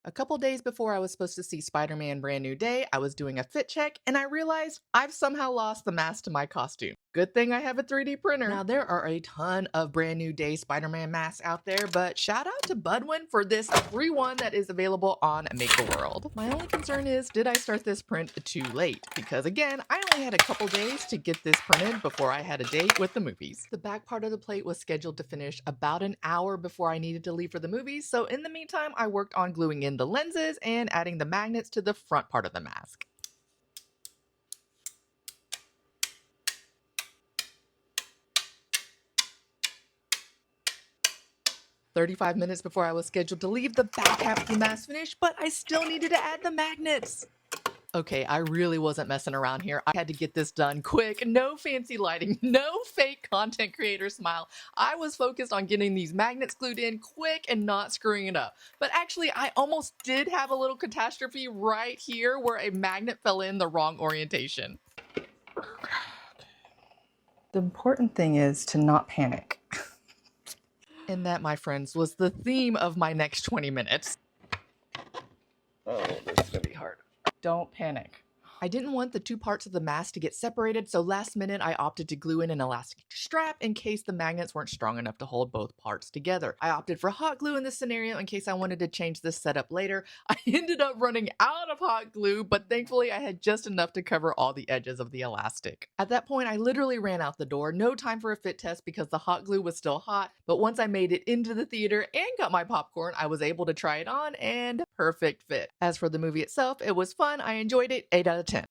A couple days before I was supposed to see Spider-Man Brand New Day, I was doing a fit check and I realized I've somehow lost the mask to my costume. Good thing I have a 3D printer. Now there are a ton of Brand New Day Spider-Man masks out there, but shout out to Budwin for this free one that is available on Makerworld. My only concern is, did I start this print too late? Because again, I only had a couple days to get this printed before I had a date with the movies. The back part of the plate was scheduled to finish about an hour before I needed to leave for the movies, so in the meantime, I worked on gluing in the lenses and adding the magnets to the front part of the mask. "35 minutes before I was scheduled to leave, the back half of the mask finished, but I still needed to add the magnets." Okay, I really wasn't messing around here. I had to get this done quick. No fancy lighting, no fake content creator smile. I was focused on getting these magnets glued in quick and not screwing it up. But actually, I almost did have a little catastrophe right here where a magnet fell in the wrong orientation. The important thing is to not panic. And that, my friends, was the theme of my next 20 minutes. Oh, this is gonna be hard. Don't panic. I didn't want the two parts of the mask to get separated, so last minute I opted to glue in an elastic strap in case the magnets weren't strong enough to hold both parts together. I opted for hot glue in this scenario in case I wanted to change this setup later. I ended up running out of hot glue, but thankfully I had just enough to cover all the edges of the elastic. At that point, I literally ran out the door. No time for a fit test because the hot glue was still hot, but once I made it into the theater and got my popcorn, I was able to try it on and perfect fit. As for the movie itself, it was fun. I enjoyed it. 8 out of 10.